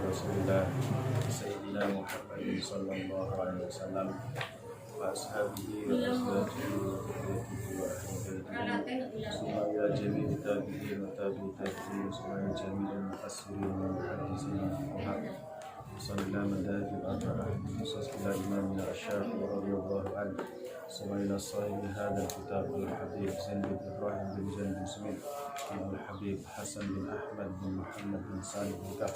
Rasulullah Sayyidina Muhammad sallallahu alaihi wasallam wa ashabihi wa azwajihi wa dhurriyyatihi wa ahli baitihi summa ila jami'i tabi'in wa tabi'i tabi'in summa ila jami'il mufassirin wa muhaddisin wa fuqaha sallallahu madadi al-arba'ah khusus ila imamina asy-Syafi'i radhiyallahu anhu summa ila sahibi hadzal kitab al-habib Zain bin Ibrahim bin Zain bin Smith ibn Habib Hasan bin Ahmad bin Muhammad bin Salim bin Kaf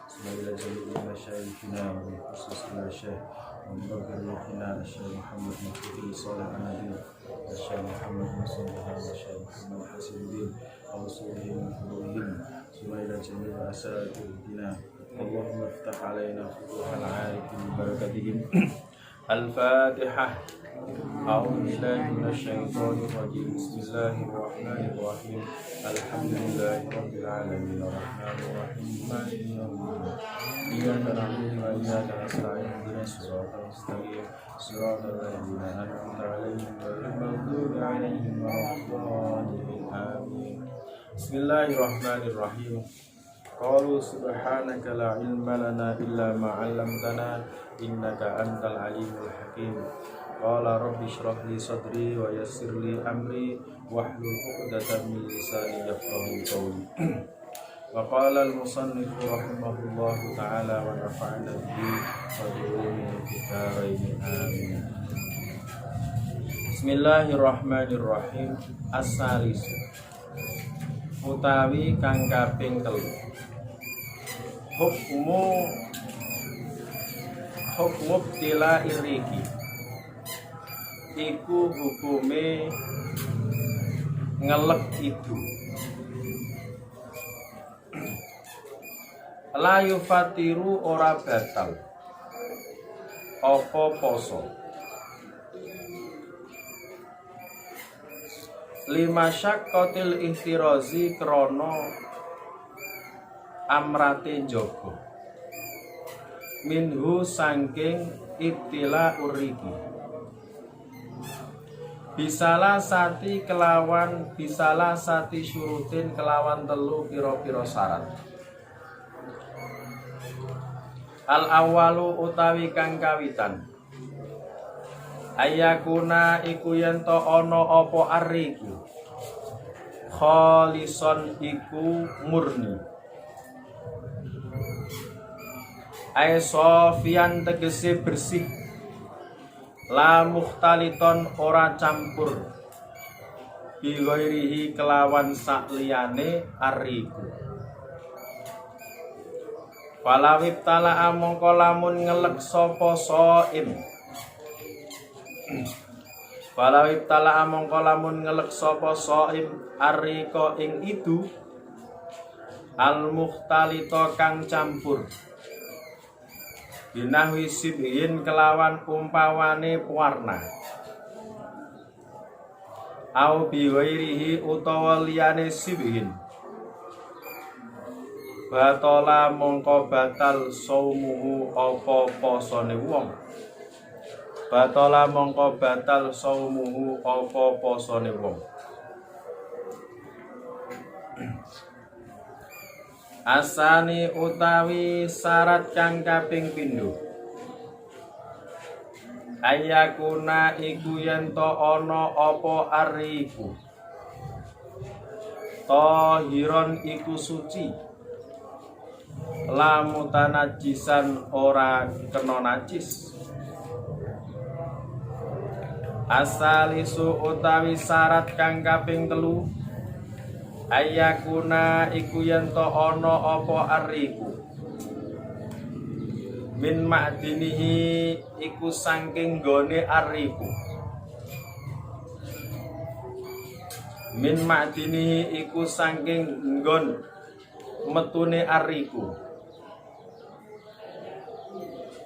Semoga jami'in masyayikhina wa khusus ila syekh Mubagir Ruhina Syekh Muhammad Muhyiddin Salih An-Nabi Syekh Muhammad Musabbah Syekh Muhammad Hasibuddin Al-Suhim Al-Furuhim Semoga ila jami'in asatidina Allahumma ftah alaina futuhal arifin barakatihim Al-Fatihah A'udzu billahi minasyaitonir rajim Bismillahirrahmanirrahim Alhamdulillahi rabbil alamin arrahmanir rahim maliki yaumiddin Iyyaka na'budu wa iyyaka nasta'in ihdinas siratal mustaqim siratal ladzina an'amta 'alaihim ghairil maghdubi 'alaihim waladdallin amin Bismillahirrahmanirrahim Qalu subhanaka la ilma lana illa ma 'allamtana innaka antal alimul hakim Qala rabbi shrah li sadri wa yassir li amri wahlul 'uqdatam min lisani yafqahu qawli. Wa qala al-musannif rahimahullahu ta'ala wa nafa'ana bihi wa bi ulumi fid amin. Bismillahirrahmanirrahim. As-salis utawi kang kaping 3. Hukmu tila iriki iku hukume ngelek itu la yufatiru ora batal apa poso lima syaqqatil ihtirazi krana amrate njaga minhu sangking ibtila uriki bisalah sati syurutin kelawan telu pira-pira syarat. Al awalu utawi kang kawitan ayakuna iku yen to ana apa ariku khalison iku murni ay sofian tegese bersih la mukhtaliton ora campur bi ghairihi kelawan sakliyane ariku falawib tala mongko lamun ngelek sapa saim falawib tala mongko lamun ngelek sapa saim arika ing itu al mukhtalito kang campur binahwi sibhin kelawan umpawane warna au biwairihi utawa liyane sibhin batola mongko batal saumuhu apa posone wong batola mongko batal saumuhu apa posone wong asani utawi syarat kang kaping pindho ayakuna iku yen to ana apa ariku tahiron iku suci la mutanajisan ora kena najis asalisu utawi syarat kang kaping 3 ayakuna iku yen to ana apa ariku min ma'dinihi iku saking gone ariku min ma'dinihi iku saking nggon metune ariku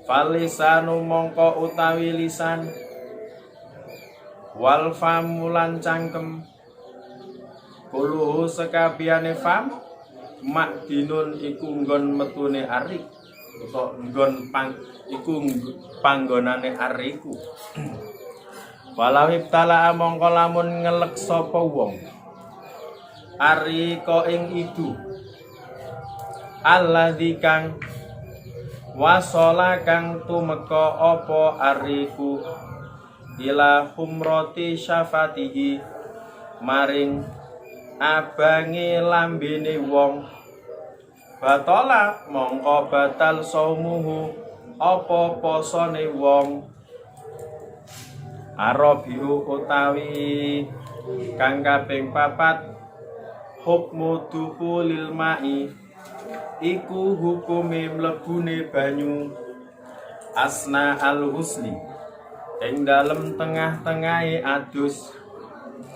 falisanu mongko utawi lisan wal famulan cangkem kuluhu sekabiane fam makdinun iku nggon metune arik utawa nggon iku panggonane ariku walawib tala mongko lamun ngelek sapa wong arika ing itu alladzi kang Wasola kang tumeka apa ariku ila humrati syafatihi maring abange lambene wong batola mongko batal saumuhu apa posone wong arabiu utawi kang kaping 4 hukmu dukhulil ma'i iku hukume mlebune banyu asna al-husli ing dalem tengah-tengahe adus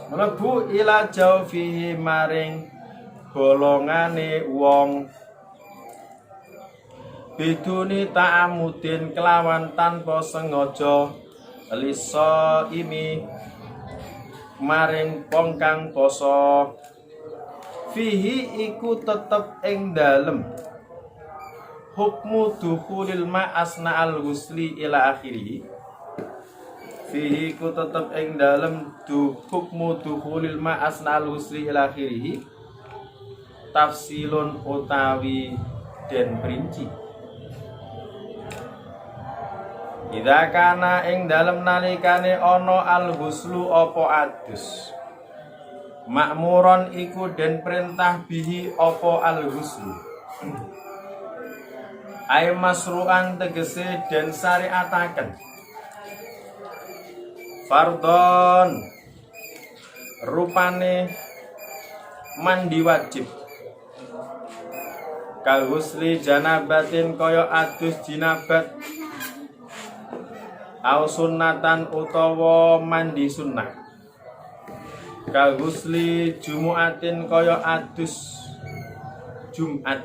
mlebu ila jaufihi maring bolongane wong biduni ta'amudin kelawan tanpa sengaja liso imi maring wong kang poso fihi iku tetep ing dalem hukmu dukhulil ma asna al-husli ila akhirih fihi iku tetep ing dalem hukmu dukhulil ma asna al-husli ila akhirih tafsilun utawi den perinci idza kana ing dalem nalikane ana al-huslu apa adus makmuron iku den perintah bihi apa al-huslu ay masru'an tegese den syariataken fardhon rupane mandi wajib kal husli janabatin kaya adus jinabat au sunnatan utawa mandi sunnah kal husli jumu'atin kaya adus Jumat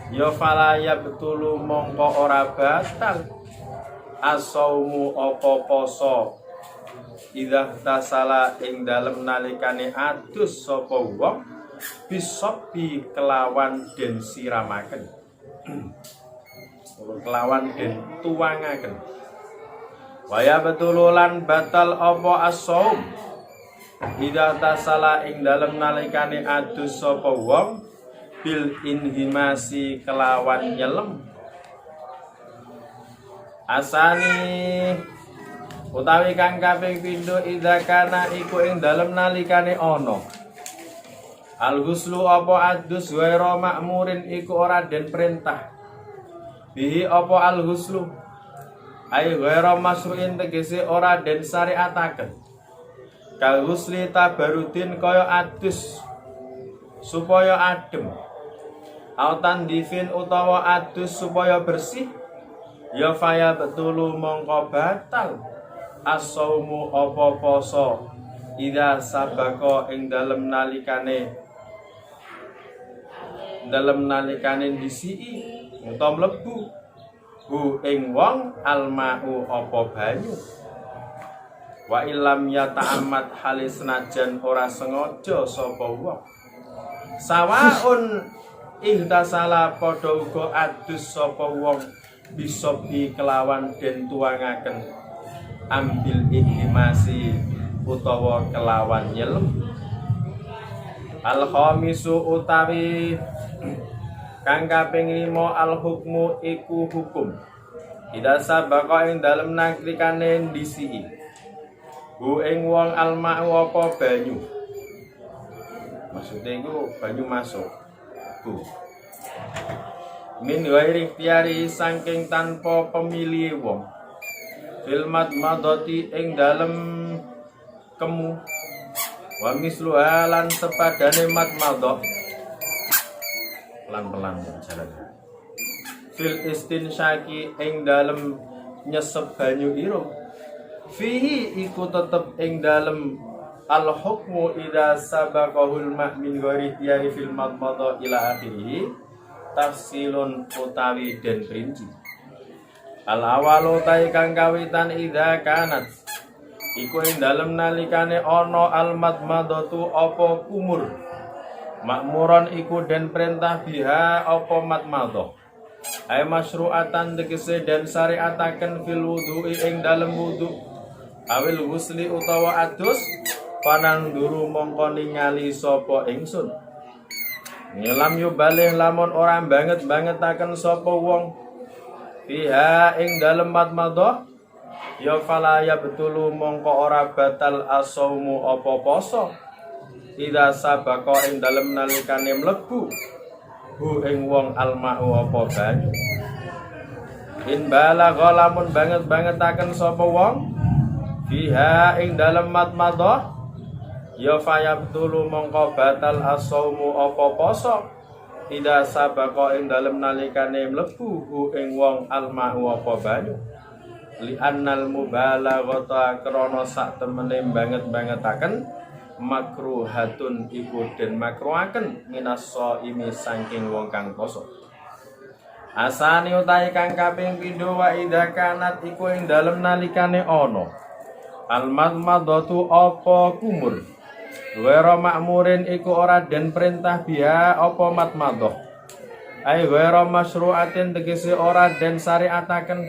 ya fala ya betulu mongko ora batal as-saumu apa poso idza tasala ing dalem nalikane adus sapa wong bisobi kelawan den siramaken kelawan den tuwangaken waya betululan batal apa as-saum idza tasala ing dalem nalikane adus sapa wong bil inhimasi kelawan nyelem asani utawi kang kaping pindho idza kana iku ing dalem nalikane ana al-huslu apa adus waira makmurin iku ora den perintah bihi apa al-huslu ay waira masru'in tegese ora den syariataken kal husli tabarudin kaya adus supaya adem autan divin utawa adus supaya bersih ya faya betulu mongko batal as-saumu apa poso idza sabaka ing dalem nalikane disiki utawa mlebu hu ing wong almau apa banyu wa ilam ya ta'ammat halis najan ora sengaja sapa wong sawaun ihtasala padha uga adus sapa wong bisa bi kelawan den tuangaken ambil ihtimasi utawa kelawan nyelem al khamisu utawi kang kaping 5 al hukmu iku hukum ida sabaka ing dalem nakrikane ndisi bu ing wong alma'u apa banyu maksudnya iku banyu masuk bu min ghairi ikhtiyari saking tanpa pemilih wong filmat madoti ing dalem kemu wa mislu lan sepadane mat madho pelan-pelan jalan fil istinsyaki ing dalem nyesep banyu irung fihi iku tetep ing dalem al hukmu idza sabaqahul ma' min ghairi tiyari fil madmada ila akhirih tafsilun utawi den perinci al awalu ta kang kawitan idza kanat iku ing dalem nalikane ana al madmadatu apa kumur makmuron iku den perintah biha apa madmadah ay masyru'atan tegese den syariataken fil wudu'i ing dalem wudu awil husli utawa adus pananduru mongko ningali sapa ingsun ngelam yo balih lamun ora banget-bangetaken sapa wong fiha ing dalem madmadah ya fala ya betulu mongko ora batal asaumu apa poso ida sabaka ing dalem nalikane mlebu hu ing wong almau apa banyu in balagha lamun banget-bangetaken sapa wong fiha ing dalem madmadah ya fayabtulu mongko batal asaumu apa poso ida sabaka ing dalem nalikane mlebu hu ing wong almau apa banyu li annal mubalaghata krana sak temene banget-bangetaken makruhatun iku den makruhaken minasaimi saking wong kang poso asane utahe kang kaping pindho wa idza kanat iku ing dalem nalikane ana al madmadatu apa kumur wera makmurin iku ora den perintah biha apa madmadah ai wera masyru'atin tegese ora den syariataken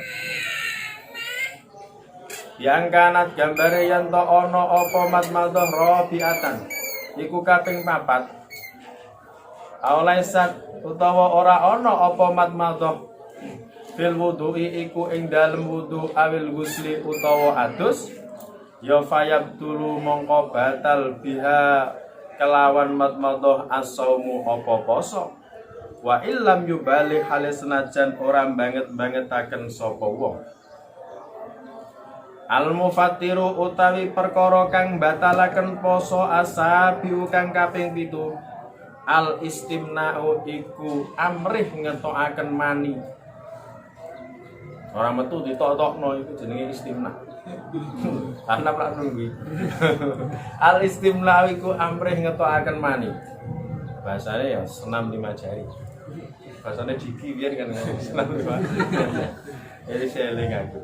yang kanat gambare yen to ana apa madmadah rabiatan iku kaping 4 aulaisat utawa ora ana apa madmadah fil wudu'i iku ing dalem wudu awil gusli utawa adus ya fayabtulu mongko batal biha kelawan madmadah as-saumu apa poso wa illam yubali halis senajan ora banget-bangetaken sapa wong al-mufattiru utawi perkara kang batalaken poso asabiu kang kaping 7 al-istimna'u iku amrih ngetokaken mani ora metu ditok-tokno iku jenenge istimna karena prak nunggu al-istimna'u iku amrih ngetokaken mani bahasane ya senam 5 jari bahasane diki biar kan senam 5 jadi saya eling aku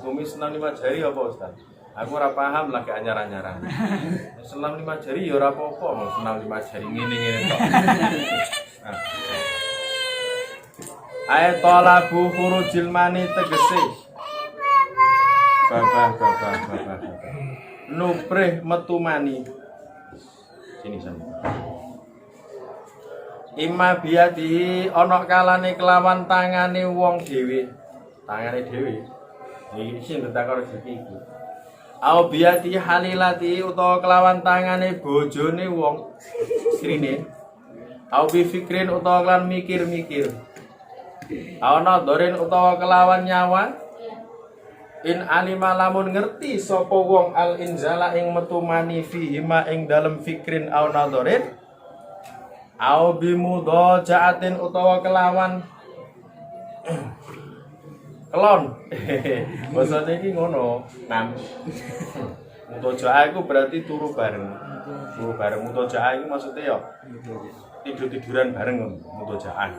kumis senam 5 jari apa Ustaz? Aku ora paham lagi anyar-anyaran. Senam 5 jari ya ora apa-apa, mau senam 5 jari ngene-ngene tok. Nah. Ayat talabu khurujil mani tegese. Babah. Nuprih metu mani. Sini sama. Imma biadi ana kalane kelawan tangane wong dhewe. Tangane dhewe. Iki sing ditakon iki. Au biati halilati utawa kelawan tangane bojone wong istrine. Au bi fikrin utawa lan mikir-mikir. Ana doren utawa kelawan nyawa. In alima lamun ngerti sapa wong al inzala ing metu mani fihi ma ing dalem fikrin au nadharin. Au bi mudajaatin utawa kelawan kelon. Bahasane iki ngono. Mutajaa iku berarti turu bareng. Turu bareng mutajaa iku maksudnya ya tidur-tiduran bareng mutajaan.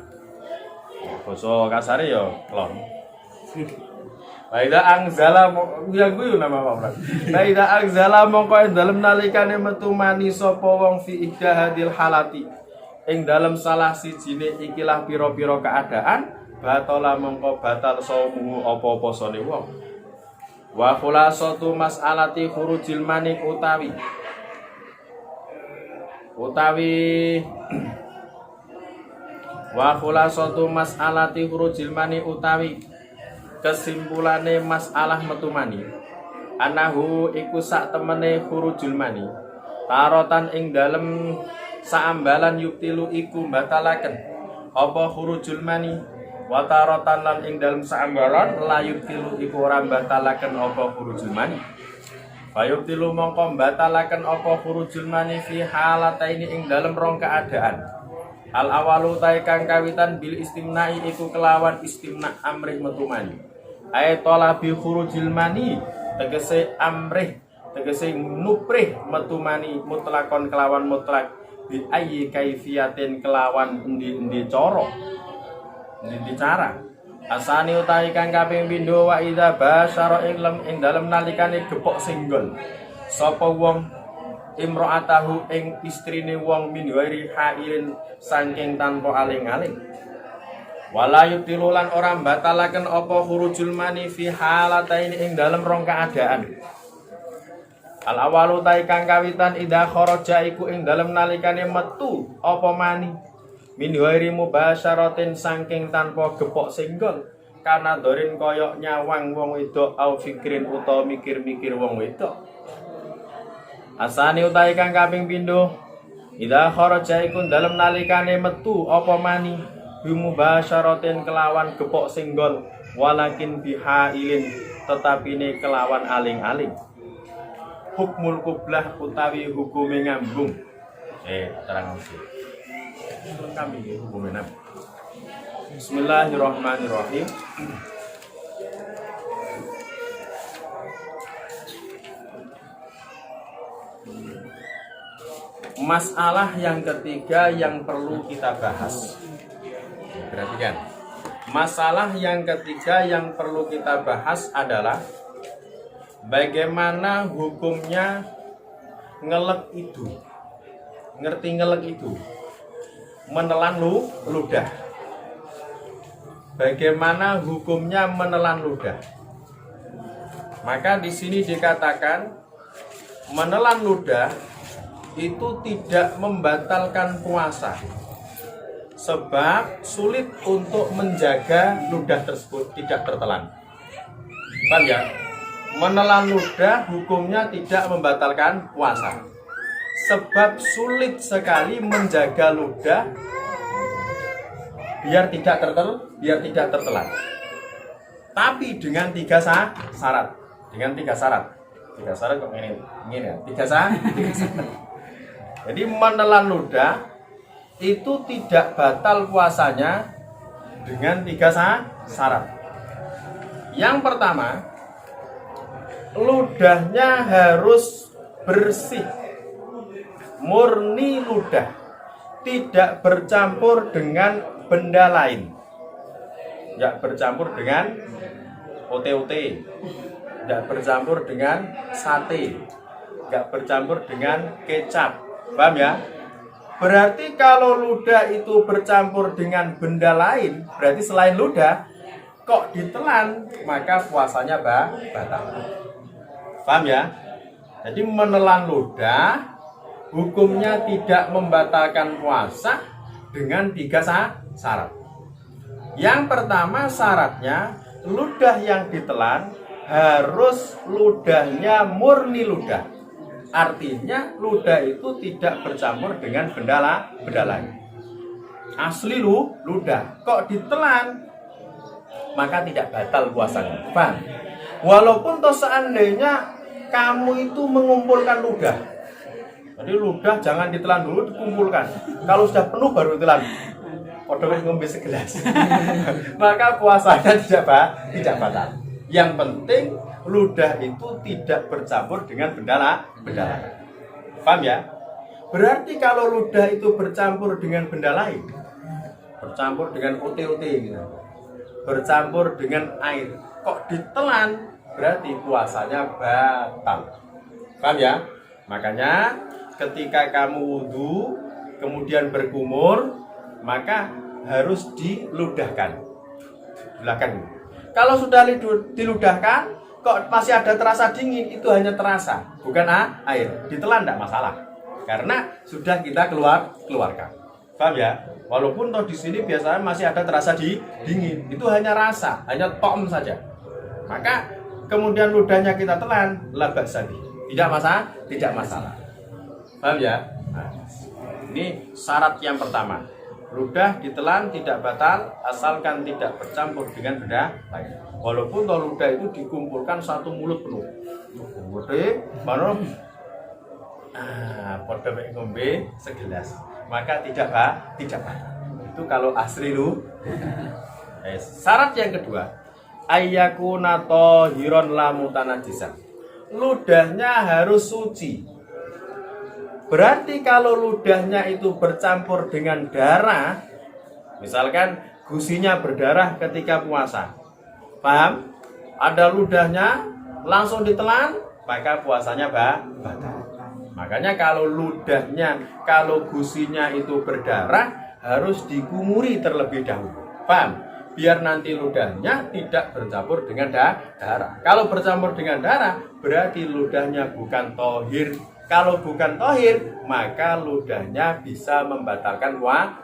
Basa kasare ya kelon. Baida angzala yang kuwi nama apa? Baida angzala mongko dalem nalikane metu mani sapa wong fi ihdahadil halati. Ing dalem salah sijine ikilah pira-pira keadaan batala mongko batal saumu apa posone wong wa khulasatu mas'alati khurujil mani utawi wa khulasatu mas'alati khurujil mani utawi kesimpulane masalah metu mani anahu iku sak temene khurujul mani tarotan ing dalem saambalan yuktilu iku batalaken apa khurujul mani wataratan lan ing dalem saambalan layut tilu iku ora batalaken apa khurujul mani bayuk tilu mongko batalaken apa khurujul mani fi halataini ing dalem rong keadaan al awalu tae kang kawitan bil istimna'i iku kelawan istimna amrih metu mani ay talabi khurujul mani tegese amrih tegese nuprih metu mani mutlakon kelawan mutlak bi ayyi kaifiyatin kelawan endi cara cara asani utahi kang kaping pindho wa idza basyara ing dalem nalikane gepok singgol sapa wong imro'atahu ing istrine wong min ghairi hailin saking tanpa aling-aling wala yutilulan ora batalaken apa khurujul mani fi halataini ing dalem rong keadaan al awalu ta'i kang kawitan idza kharaja iku ing dalem nalikane metu apa mani min ghairi mubasyaratin saking tanpa gepok singgol kana dorin koyok nyawang wong wedok au fikirin utawa mikir-mikir wong wedok. Asani utawi kang kaping pindho ida kharaja iku dalem nalikane metu apa mani bimubasyaratin kelawan gepok singgol walakin bihailin tetapine kelawan aling-aling. Hukmul qublah utawi hukume ngambung. Terang iki. Kami hukume napa? Bismillahirrahmanirrahim. Masalah yang ketiga yang perlu kita bahas. Perhatikan. Masalah yang ketiga yang perlu kita bahas adalah bagaimana hukumnya ngelek itu. Ngerti ngelek itu? Menelan ludah. Bagaimana hukumnya menelan ludah? Maka di sini dikatakan menelan ludah itu tidak membatalkan puasa, sebab sulit untuk menjaga ludah tersebut tidak tertelan. Paham ya? Menelan ludah hukumnya tidak membatalkan puasa, sebab sulit sekali menjaga ludah biar tidak tertelan. Tapi dengan tiga syarat. Dengan tiga syarat. Tiga syarat kok ini ya. Tiga syarat. Jadi menelan ludah itu tidak batal puasanya dengan tiga syarat. Yang pertama, ludahnya harus bersih, murni ludah, tidak bercampur dengan benda lain, tidak bercampur dengan ote-ote, tidak bercampur dengan sate, tidak bercampur dengan kecap. Paham ya? Berarti kalau ludah itu bercampur dengan benda lain, berarti selain ludah kok ditelan, maka puasanya batal. Paham ya? Jadi menelan ludah hukumnya tidak membatalkan puasa dengan tiga syarat. Yang pertama syaratnya ludah yang ditelan harus ludahnya murni ludah. Artinya ludah itu tidak bercampur dengan benda lain. Asli ludah. Kok ditelan maka tidak batal puasanya. Paham? Walaupun toh seandainya kamu itu mengumpulkan ludah. Jadi ludah jangan ditelan dulu, dikumpulkan. Kalau sudah penuh baru ditelan. Kodok ngombe segelas. Maka puasanya tidak batal. Yang penting ludah itu tidak bercampur dengan benda lain. Paham ya? Berarti kalau ludah itu bercampur dengan benda lain, bercampur dengan ote-ote gitu, bercampur dengan air, kok ditelan, berarti puasanya batal. Paham ya? Makanya ketika kamu wudhu kemudian berkumur, maka harus diludahkan. Kalau sudah diludahkan kok masih ada terasa dingin, itu hanya terasa, bukan air. Ditelan tidak masalah, karena sudah kita keluarkan. Paham ya? Walaupun toh di sini biasanya masih ada terasa dingin, itu hanya rasa, hanya tom saja. Maka kemudian ludahnya kita telan, labak sabi. Tidak masalah. Paham ya? Nah, ini syarat yang pertama. Ludah ditelan tidak batal asalkan tidak bercampur dengan benda lain. Walaupun toh ludah itu dikumpulkan satu mulut penuh. Gede, mana? Pada ngombe segelas. Maka tidak batal. Itu kalau asli Syarat yang kedua, ayyakuna tahiron la mutanajisan. Ludahnya harus suci. Berarti kalau ludahnya itu bercampur dengan darah, misalkan gusinya berdarah ketika puasa, paham? Ada ludahnya langsung ditelan, maka puasanya batal. Makanya kalau gusinya itu berdarah harus dikumuri terlebih dahulu, paham? Biar nanti ludahnya tidak bercampur dengan darah. Kalau bercampur dengan darah, berarti ludahnya bukan tohir. Kalau bukan tohir, maka ludahnya bisa membatalkan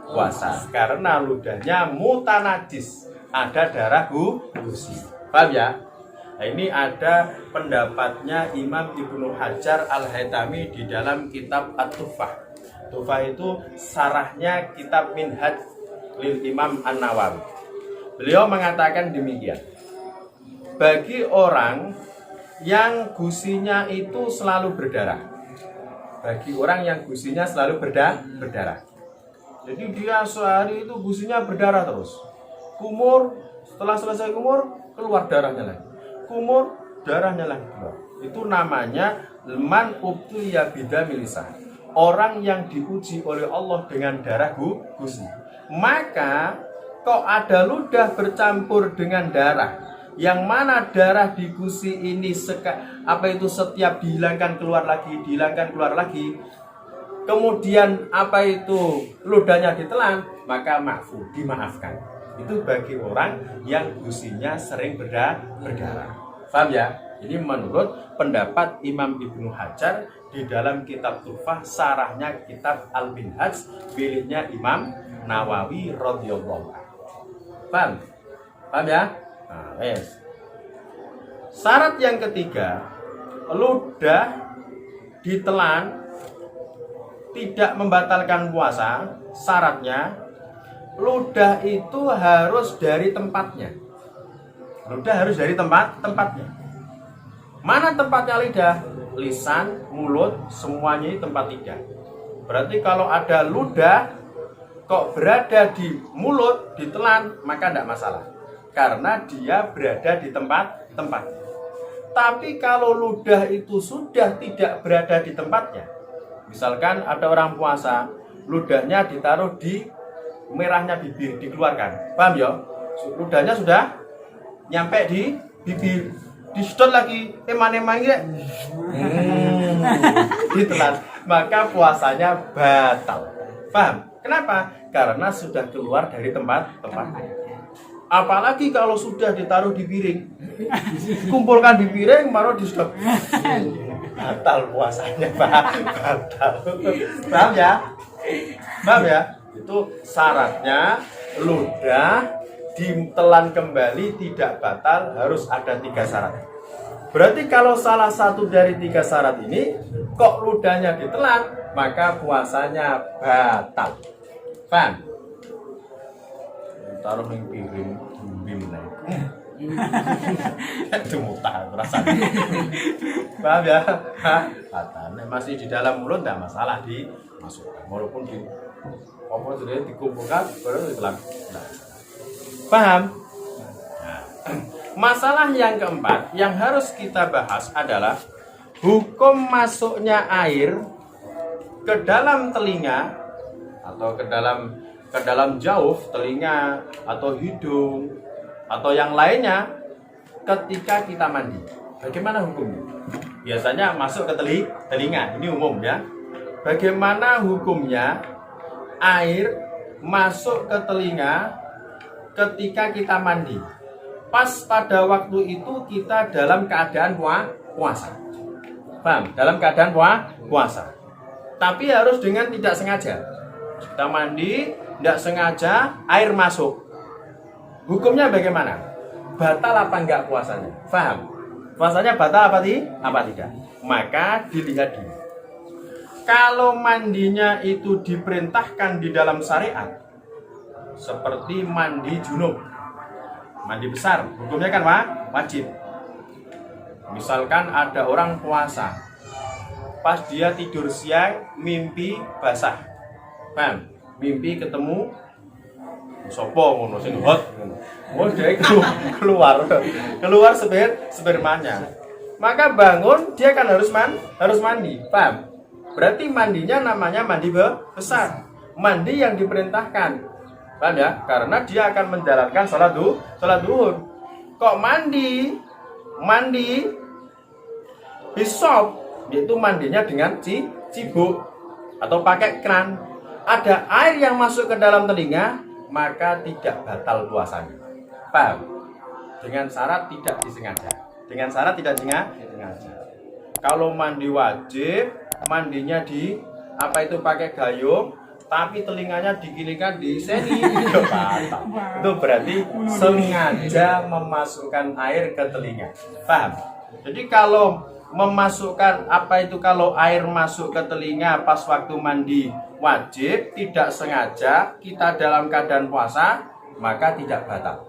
puasa. Karena ludahnya mutanajis. ada darah gusi. Paham ya? Nah, ini ada pendapatnya Imam Ibnu Hajar Al-Haytami di dalam kitab At-Tuhfah. Tuhfah itu sarahnya kitab Minhaj lil Imam An-Nawawi. Beliau mengatakan demikian. Bagi orang yang gusinya itu selalu berdarah. Bagi orang yang gusinya selalu berdarah. Jadi dia sehari itu gusinya berdarah terus. Kumur, setelah selesai kumur, keluar darahnya lagi. Kumur, darahnya lagi keluar. Itu namanya man ubtuliya bidamil lisan. Orang yang diuji oleh Allah dengan darah gusi. Maka kok ada ludah bercampur dengan darah. Yang mana darah di gusi ini setiap dihilangkan keluar lagi, dihilangkan keluar lagi. Kemudian ludahnya ditelan, maka ma'fu, dimaafkan. Itu bagi orang yang gusinya sering berdarah. Paham ya? Ini menurut pendapat Imam Ibnu Hajar di dalam kitab Tuhfah, sarahnya kitab Al-Minhaj miliknya Imam Nawawi radhiyallahu anhu. Paham? Paham ya? Nah, yes. Syarat yang ketiga, ludah ditelan tidak membatalkan puasa. Syaratnya ludah itu harus dari tempatnya. Ludah harus dari tempatnya. Mana tempatnya lidah? Lisan, mulut, semuanya ini tempat lidah. Berarti kalau ada ludah kok berada di mulut, ditelan, maka tidak masalah. Karena dia berada di tempat. Tapi kalau ludah itu sudah tidak berada di tempatnya, misalkan ada orang puasa, ludahnya ditaruh di merahnya bibir, dikeluarkan. Paham ya? Ludahnya sudah nyampe di bibir, disedot lagi, ditelan, maka puasanya batal. Paham? Kenapa? Karena sudah keluar dari tempatnya. Apalagi kalau sudah ditaruh di piring, dikumpulkan di piring, baru disedot, batal puasanya, batal. Paham ya? Paham ya? Itu syaratnya ludah ditelan kembali tidak batal, harus ada 3 syarat. Berarti kalau salah satu dari 3 syarat ini kok ludahnya ditelan, maka puasanya batal. Paham? Taruh ning piring bim itu mutah rasanya. Paham ya? Batal. Masih di dalam mulut tidak masalah dimasukkan, walaupun dikumpulkan baru ditelan. Paham? Nah, masalah yang keempat yang harus kita bahas adalah hukum masuknya air ke dalam telinga atau ke dalam jauh telinga atau hidung atau yang lainnya ketika kita mandi. Bagaimana hukumnya? Biasanya masuk ke telinga, ini umum ya. Bagaimana hukumnya air masuk ke telinga ketika kita mandi? Pas pada waktu itu kita dalam keadaan puasa. Paham? Dalam keadaan puasa. Tapi harus dengan tidak sengaja. Kita mandi, tidak sengaja air masuk. Hukumnya bagaimana? Batal apa enggak puasanya? Paham? Puasanya batal apa tidak? Maka dilihat dulu. Kalau mandinya itu diperintahkan di dalam syariat, seperti mandi junub, mandi besar, hukumnya kan wajib. Misalkan ada orang puasa, pas dia tidur siang mimpi basah, paham? Mimpi ketemu sopo ngono sing hot ngono. Oh, dia keluar spermanya. Maka bangun dia kan harus mandi, paham? Berarti mandinya namanya mandi besar, mandi yang diperintahkan. Paham ya? Karena dia akan menjalankan sholat duhur. Kok mandi hisop, yaitu mandinya dengan cibuk atau pakai kran. Ada air yang masuk ke dalam telinga, maka tidak batal puasanya. Paham? Dengan syarat tidak disengaja. Kalau mandi wajib, mandinya pakai gayung, tapi telinganya dikilikan di sini, ya batal. Itu berarti sengaja memasukkan air ke telinga. Paham? Jadi kalau memasukkan kalau air masuk ke telinga pas waktu mandi wajib, tidak sengaja kita dalam keadaan puasa, maka tidak batal.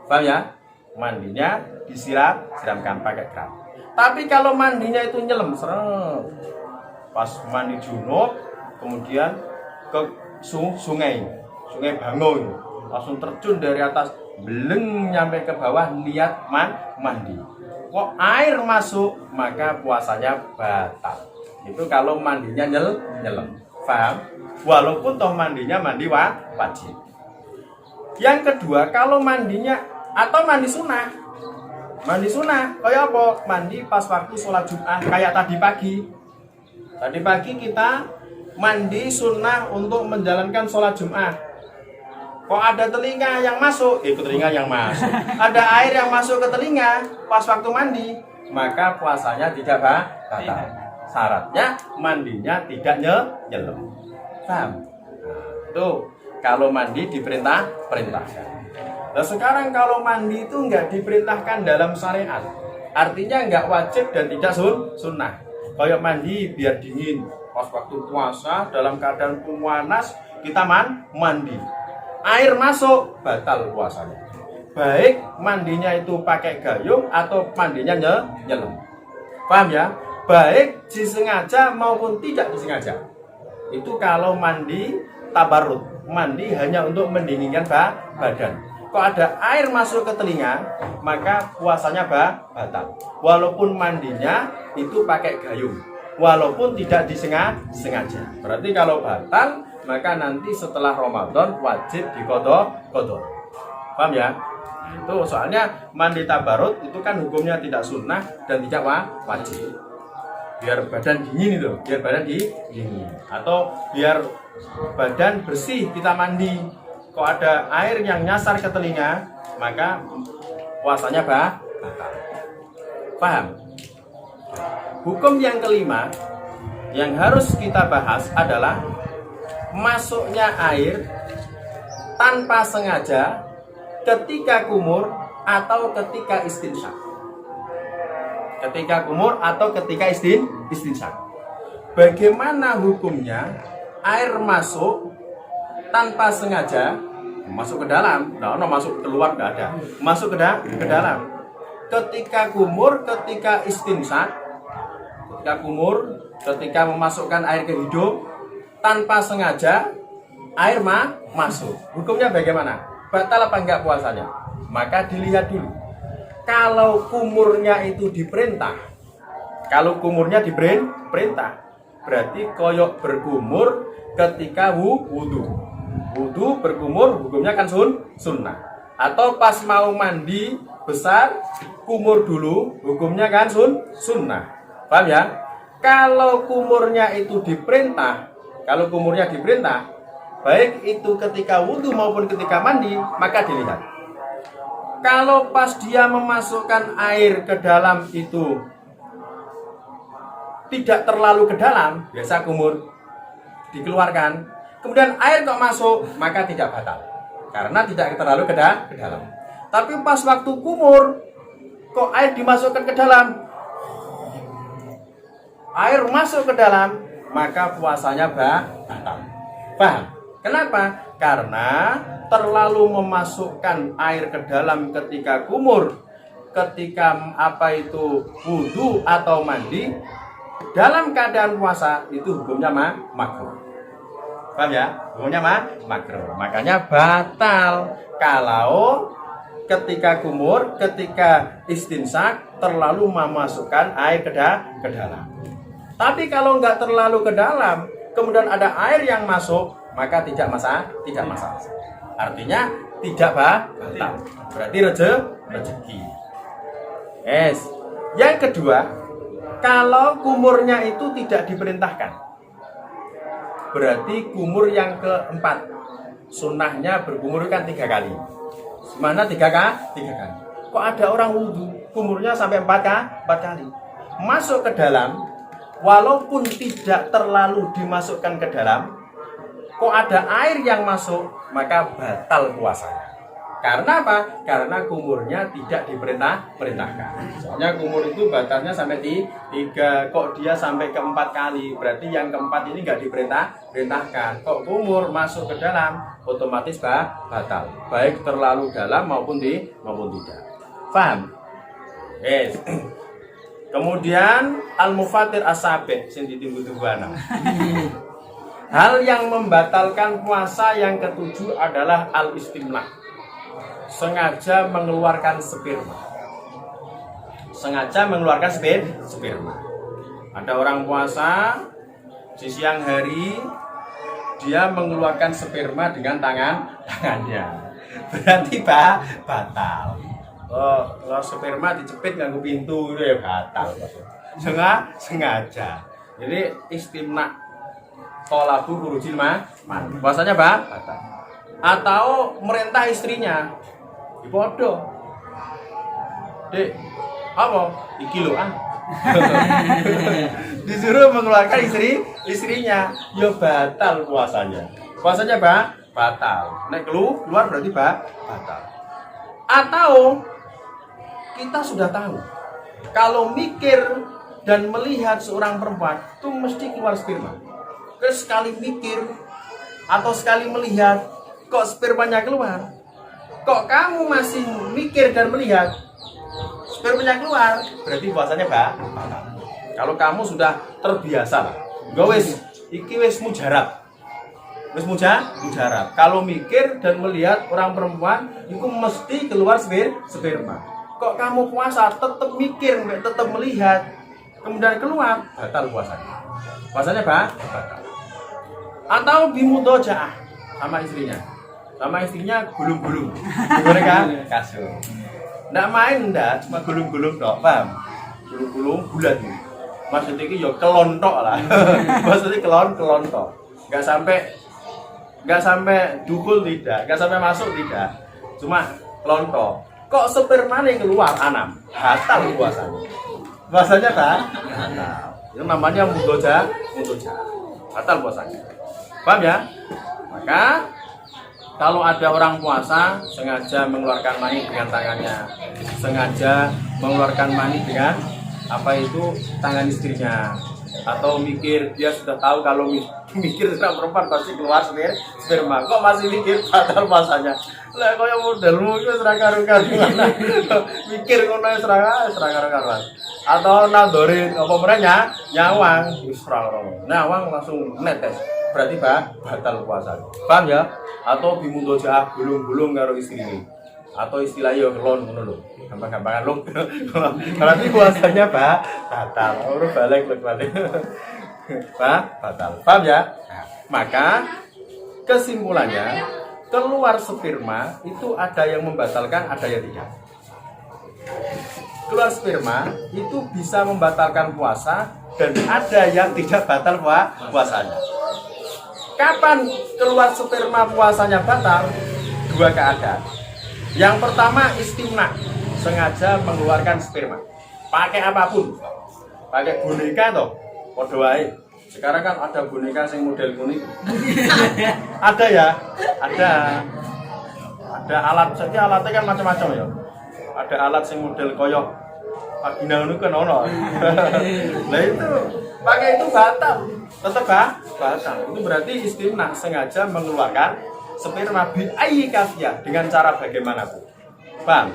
Paham ya? Mandinya siramkan pakai keran. Tapi kalau mandinya itu nyelam, pas mandi junub, kemudian ke sungai Bango, langsung terjun dari atas, beleng nyampe ke bawah, lihat mandi. Kok air masuk, maka puasanya batal. Itu kalau mandinya nyelam. Paham? Walaupun toh mandinya mandi wajib. Yang kedua, kalau mandinya atau mandi sunnah. Mandi sunnah kayak apa? Mandi pas waktu sholat Jumat, kayak tadi pagi. Tadi pagi kita mandi sunnah untuk menjalankan sholat Jumat. Kok ada telinga yang masuk? Itu telinga yang masuk. Ada air yang masuk ke telinga pas waktu mandi, maka puasanya tidak batal. Syaratnya mandinya tidak nyelam. Paham? Tuh, kalau mandi perintahkan. Nah sekarang kalau mandi itu nggak diperintahkan dalam syariat, artinya nggak wajib dan tidak sunnah. Kayak mandi biar dingin, pas waktu puasa dalam keadaan panas kita mandi, air masuk, batal puasanya. Baik mandinya itu pakai gayung atau mandinya nyelam. Paham ya? Baik disengaja maupun tidak disengaja. Itu kalau mandi tabarrud, mandi hanya untuk mendinginkan badan. Kok ada air masuk ke telinga, maka puasanya batal. Walaupun mandinya itu pakai gayung, walaupun tidak disengaja. Berarti kalau batal, maka nanti setelah Ramadan wajib diqadha. Paham ya? Itu soalnya mandi tabarrud itu kan hukumnya tidak sunnah dan tidak wajib. Biar badan dingin itu, biar badan dingin. Atau biar badan bersih kita mandi. Kok ada air yang nyasar ke telinga, maka puasanya batal. Paham? Hukum yang kelima yang harus kita bahas adalah masuknya air tanpa sengaja ketika kumur atau ketika istinsyak. Ketika kumur atau ketika istinsyak. Bagaimana hukumnya air masuk tanpa sengaja masuk ke dalam? Nah, masuk keluar nggak ada. Masuk ke dalam. Ketika kumur, ketika istinsyak, ketika memasukkan air ke hidung tanpa sengaja air masuk. Hukumnya bagaimana? Batal apa enggak puasanya? Maka dilihat dulu. Kalau kumurnya itu diperintah, berarti koyok berkumur ketika wudhu berkumur, hukumnya kan sunnah. Atau pas mau mandi besar kumur dulu, hukumnya kan sunnah. Paham ya? Kalau kumurnya diperintah, baik itu ketika wudhu maupun ketika mandi, maka dilihat. Kalau pas dia memasukkan air ke dalam itu tidak terlalu ke dalam, biasa kumur dikeluarkan, kemudian air kok masuk, maka tidak batal karena tidak terlalu ke dalam. Tapi pas waktu kumur kok air dimasukkan ke dalam, air masuk ke dalam, maka puasanya batal. Paham? Kenapa? Karena terlalu memasukkan air ke dalam ketika kumur, ketika wudhu atau mandi dalam keadaan puasa, itu hukumnya makruh. Paham ya? Hukumnya makruh. Makanya batal kalau ketika kumur, ketika istinsyak terlalu memasukkan air ke dalam. Tapi kalau nggak terlalu ke dalam, kemudian ada air yang masuk, maka tidak masalah. Artinya tidak batal. Berarti rezeki. Yes. Yang kedua, kalau kumurnya itu tidak diperintahkan, berarti kumur yang keempat. Sunnahnya berkumur kan 3 kali. Mana 3 kali? Kok ada orang wudhu kumurnya sampai 4 kali? Masuk ke dalam, walaupun tidak terlalu dimasukkan ke dalam, kok ada air yang masuk, maka batal puasanya. Karena apa? Karena kumurnya tidak diperintahkan. Soalnya kumur itu batasnya sampai di 3, kok dia sampai ke 4 kali. Berarti yang keempat ini nggak diperintahkan. Kok kumur masuk ke dalam, otomatis batal. Baik terlalu dalam maupun tidak. Paham? Yes. Kemudian al-mufatir as-sabi' sing ditunggu-tunggu anak. Hal yang membatalkan puasa yang ketujuh adalah al-istimna. Sengaja mengeluarkan sperma. Sengaja mengeluarkan sperma. Ada orang puasa di siang hari, dia mengeluarkan sperma dengan tangannya. Berarti batal. Kalau sperma dicepit nganggo pintu itu ya batal. Sengaja. Jadi istimna tolabu khurujil man. Puasanya batal. Atau merintah istrinya. Bodoh. Dek, apa? Iki lho disuruh mengeluarkan istrinya, ya batal puasanya. Puasanya batal. Nek keluar berarti batal. Atau kita sudah tahu kalau mikir dan melihat seorang perempuan itu mesti keluar sperma. Terus sekali mikir atau sekali melihat kok spermanya keluar, kok kamu masih mikir dan melihat spermanya keluar, berarti puasanya batal. Kalau kamu sudah terbiasa, iki wis mujarab. Wis mujarab. Kalau mikir dan melihat orang perempuan, itu mesti keluar sperma. Kok kamu puasa tetap mikir, tetap melihat, kemudian keluar, batal puasanya. Puasanya batal. Atau bimudojaah sama istrinya gulung-gulung. Mereka kasur. Nggak main cuma gulung-gulung tok, paham? Gulung-gulung bulat ini. Maksudnya ini ya kelontok lah. Maksudnya kelontok. Nggak sampai dukul tidak, nggak sampai masuk tidak. Cuma kelontok. Kok sperma yang keluar anam? Batal puasanya. Puasanya batal. Itu namanya mudoja. Batal puasanya. Paham ya? Maka kalau ada orang puasa sengaja mengeluarkan mani dengan tangannya, sengaja mengeluarkan mani dengan tangan istrinya, atau mikir, dia sudah tahu kalau mikir seorang perempuan pasti keluar sperma, kok masih mikir, batal puasanya. Lah kaya modelmu itu serang karu-karuan. Mikir ngono serang karu-karuan. Atau nandorin apa merenya nyawang nyawang langsung netes. Berarti batal puasa. Paham ya? Atau bimudojaah gulung-gulung karo istrinya. Atau istilahnya kelon ngono lho. Gampang-gampangan lho. Berarti puasanya batal. Ora balik. Batal. Paham ya? Maka kesimpulannya keluar sperma itu ada yang membatalkan, ada yang tidak. Keluar sperma itu bisa membatalkan puasa dan ada yang tidak batal puasanya. Kapan keluar sperma puasanya batal? Dua keadaan. Yang pertama istimna, sengaja mengeluarkan sperma. Pakai apapun. Pakai boneka toh, podo wae. Sekarang kan ada boneka yang model kuning. Ada ya? Ada alat, jadi alatnya kan macam-macam ya. Ada alat yang model koyok vagina itu kan ono. Nah itu pakai itu batal. Tetap batal. Itu berarti istimna, sengaja mengeluarkan sperma bi ayyi kafiyah, dengan cara bagaimanapun. Bang,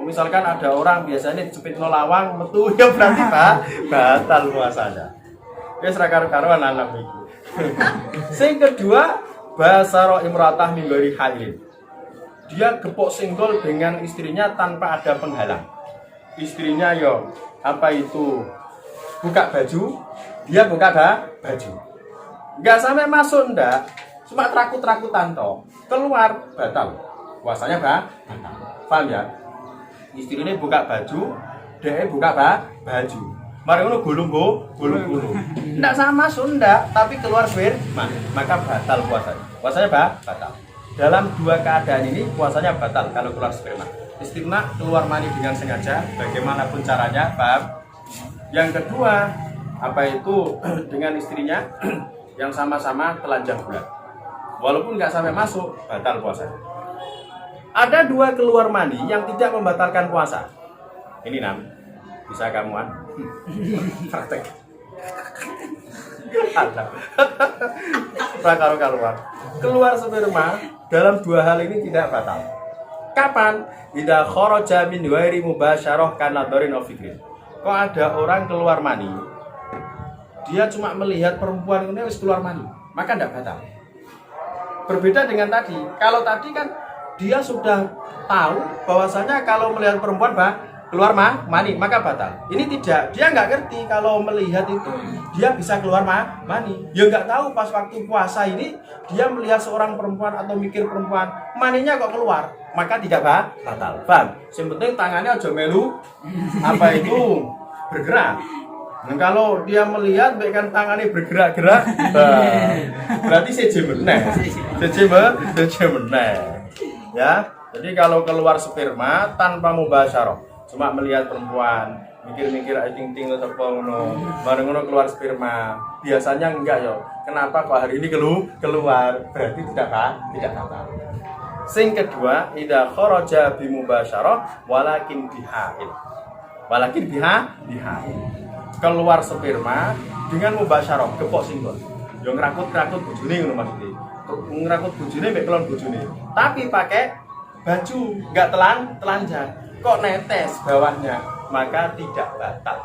misalkan ada orang biasanya jepit nolawang metu ya berarti batal puasanya. Wis ra karo-karoan anak iki. Sing kedua, basaro imratah minggori halil. Dia gepok singgol dengan istrinya tanpa ada penghalang. Istrinya yo buka baju, dia buka baju. Enggak sampai masuk ndak, cuma terakut-terakutan toh. Keluar batal. Puasanya batal. Paham ya? Istrinya buka baju, dia buka baju. Mari ngono gulung-gulung. Ndak sama Sunda, tapi keluar sperma, maka batal puasanya. Puasanya batal. Dalam dua keadaan ini puasanya batal kalau keluar sperma. Istimna, keluar mani dengan sengaja, bagaimanapun caranya, paham? Yang kedua, dengan istrinya yang sama-sama telanjang bulat. walaupun nggak sampai masuk, batal puasa. Ada 2 keluar mani yang tidak membatalkan puasa. Ini bisa kamu praktek. Ada. Keluar sperma dalam 2 hal ini tidak batal. Kapan? Idza kharaja min ghairi mubasyarah kana dharin aw fikrin. Kok ada orang keluar mani, dia cuma melihat perempuan ini wis keluar mani, maka tidak batal. Berbeda dengan tadi. Kalau tadi kan dia sudah tahu bahwasanya kalau melihat perempuan keluar mani, maka batal. Ini tidak, dia nggak ngerti kalau melihat itu dia bisa keluar mani. Dia nggak tahu pas waktu puasa ini dia melihat seorang perempuan atau mikir perempuan, maninya kok keluar, maka tidak batal. Paham? Yang penting tangannya aja melu bergerak. Nah, kalau dia melihat bahkan tangannya bergerak-gerak, berarti sejemeneh. Ya, jadi kalau keluar sperma tanpa mubasyarah, cuma melihat perempuan, mikir-mikir ting-ting atau ngono, bareng ngono keluar sperma, biasanya enggak yo. Kenapa kok hari ini keluar? Berarti tidak batal. Sing kedua, idza kharaja bi mubasyarah walakin bihail. Keluar sperma dengan mubasyarah, kepok singgol. Yo ngrakut-ngrakut bojone ngono maksudnya. Ngrakut bojone mek kelon bojone. Tapi pakai baju, enggak telanjang. Kok netes bawahnya, maka tidak batal.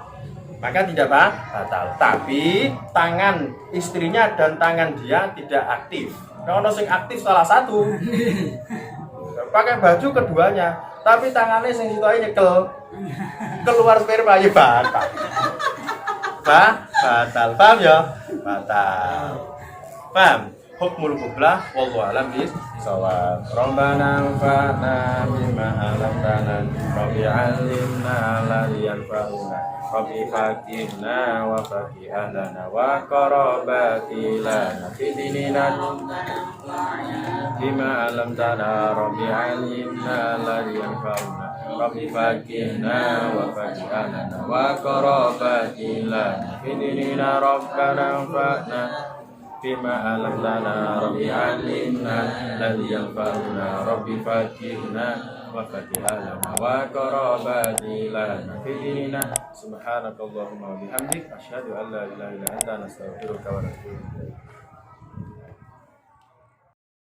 Tapi tangan istrinya dan tangan dia tidak aktif. Kalau sing aktif salah satu, pakai baju keduanya, tapi tangannya sing sitoke nyekel, keluar sperma ya batal. Batal, paham ya? Batal. Paham? Hukmul qiblah wallahu a'lam bis-shawab. Rabbana anfa'na bima 'allamtana rabbi 'allimna alladhi yanfa'una rabbi faqihna wa faqihana wa qarabati lana fi dinina bima 'allamtana rabbi 'allimna alladhi yanfa'una rabbi faqihna wa faqihana wa qarabati lana fi dinina rabbana anfa'na bima 'allamtana rabbi 'allimna alladhi yanfa'una rabbi faqihna wa faqihna wa qarabati lana fi dinina subhanakallahumma wa bihamdik asyhadu an la ilaha illa anta astaghfiruka wa atubu ilaik.